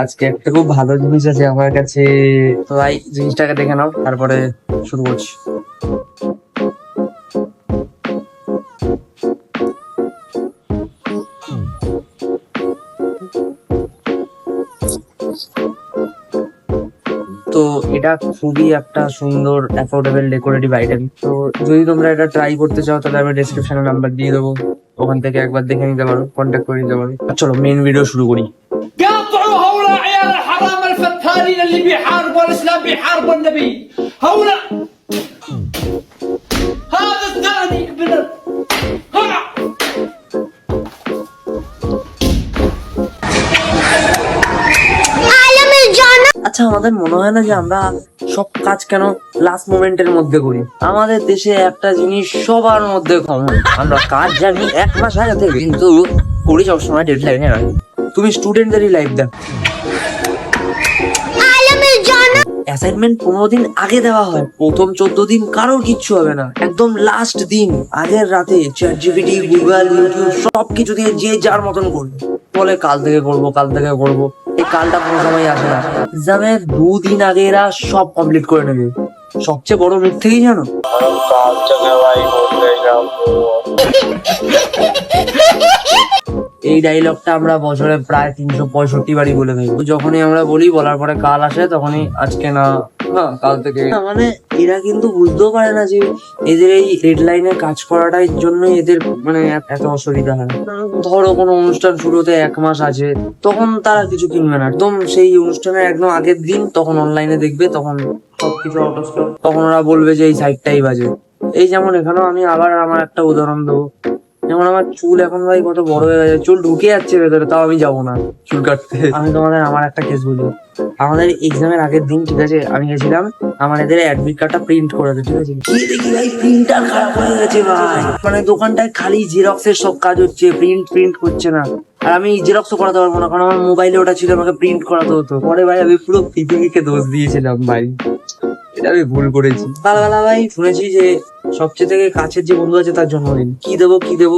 আজকে একটা খুব ভালো জিনিস আছে আমার কাছে। তো ভাই জিনিসটাকে দেখে নাও, তারপরে শুরু করছি। তো এটা খুবই একটা সুন্দর অ্যাফোর্ডেবল ডেকোরেটিভ আইটেম। তো যদি তোমরা এটা ট্রাই করতে চাও তাহলে আমি ডেসক্রিপশনে নাম্বার দিয়ে দেবো, ওখান থেকে একবার দেখে নিতে পারো, কন্ট্যাক্ট করে নিতে পারো। চলো মেন ভিডিও শুরু করি। قاطعوا هؤلاء عيال الحرام الفتالين اللي بيحاربوا الاسلام بيحاربوا النبي. هؤلاء هذا الثاني ابن هنا আচ্ছা, আমাদের মনে হয় না যে আমরা সব কাজ কেন লাস্ট মোমেন্টের মধ্যে করি? আমাদের দেশে একটা জিনিস সবার মধ্যে কমন, আমরা কাজ জানি 1 মাস আগে থেকে, কিন্তু করি সবসময় ডেডলাইনে নয়। তুমি স্টুডেন্টদেরই লাইফ দেখো, অ্যাসাইনমেন্ট 15 দিন আগে দেওয়া হয়, প্রথম 14 দিন কারোর কিচ্ছু হবে না, একদম লাস্ট দিন আগের রাতে চ্যাট জিপিটি, গুগল, ইউটিউব সবকিছু দিয়ে যে যার মতন করবে, বলে কাল থেকে করবো, কাল থেকে করবো। এই কালটা কোনো সময় আসে না, এক্সামের 2 দিন আগে এরা সব কমপ্লিট করে নেবে। সবচেয়ে বড় মিথ্যে কি জানো? এই ডায়লগটা আমরা বছরে প্রায় 365 বারই বলে থাকি। যখনই আমরা বলি, বলার পরে কাল আসে, তখনই আজকে না, কাল থেকে। মানে এরা কিন্তু বুঝতেও পারে না যে এদের এই ডেডলাইনে কাজ করাটার জন্য এদের মানে এত অসুবিধা হয়। ধরো কোনো অনুষ্ঠান শুরু হতে 1 মাস আছে, তখন তারা কিছু কিনবে না, একদম সেই অনুষ্ঠানের একদম আগের দিন তখন অনলাইনে দেখবে, তখন সবকিছু আউট অফ স্টক, তখন ওরা বলবে যে এই সাইটটাই বাজে। এই যেমন এখানেও আমি আবার আমার একটা উদাহরণ দেবো। যেমন আমার চুল এখন ভাই কত বড় হয়ে গেছে, চুল ঢুকে যাচ্ছে ভেতরে, তাও আমি যাবো না চুল কাটতে। আমি তোমাদের আমার একটা কেস বলি। আমাদের এক্সামের আগের দিন, ঠিক আছে, আমি গেছিলাম, আমার এদের অ্যাডমিট কার্ডটা প্রিন্ট করে দিতে, ঠিক আছে, গিয়ে দেখি ভাই প্রিন্টার খারাপ হয়ে গেছে ভাই। মানে দোকানটায় খালি জেরক্সের সব কাজ হচ্ছে, প্রিন্ট করছে না। আর আমি জেরক্সও করাতে পারবো না, কারণ আমার মোবাইলে ওটা ছিল, আমাকে প্রিন্ট করাতে হতো। পরে ভাই আমি পুরো পৃথিবীকে দোষ দিয়েছিলাম ভাই, এটা আমি ভুল করেছি। সকালবেলা ভাই শুনেছি যে সবচেয়ে থেকে কাছের যে বন্ধু আছে তার জন্মদিন, কি দেবো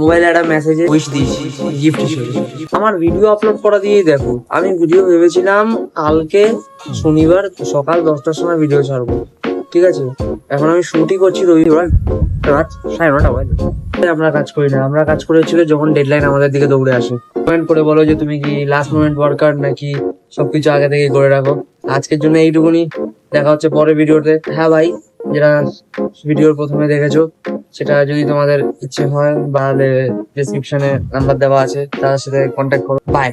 মোবাইলে একটা মেসেজে উইশ দিয়েছি গিফট হিসেবে। আমার ভিডিও আপলোড করা দিয়েই দেখো, আমি ভিডিও ভেবেছিলাম কালকে শনিবার সকাল 10টার সময় ভিডিও ছাড়বো, ঠিক আছে, এখন আমি শুটই করছি রবিবার রাত 9:30 বাজে। আমরা কাজ করি না, আমরা কাজ করেছিল যখন ডেডলাইন আমাদের দিকে দৌড়ে আসে। কমেন্ট করে বলো যে তুমি কি লাস্ট মোমেন্ট ওয়ার্কার নাকি সবকিছু আগে থেকে করে রাখো। আজকের জন্য এইটুকুনি, দেখা হচ্ছে পরের ভিডিওতে। হ্যাঁ ভাই, যেটা ভিডিওর প্রথমে দেখেছো, সেটা যদি তোমাদের ইচ্ছে হয় তাহলে ডেসক্রিপশনে নাম্বার দেওয়া আছে, তার সাথে কন্ট্যাক্ট করো। বাই।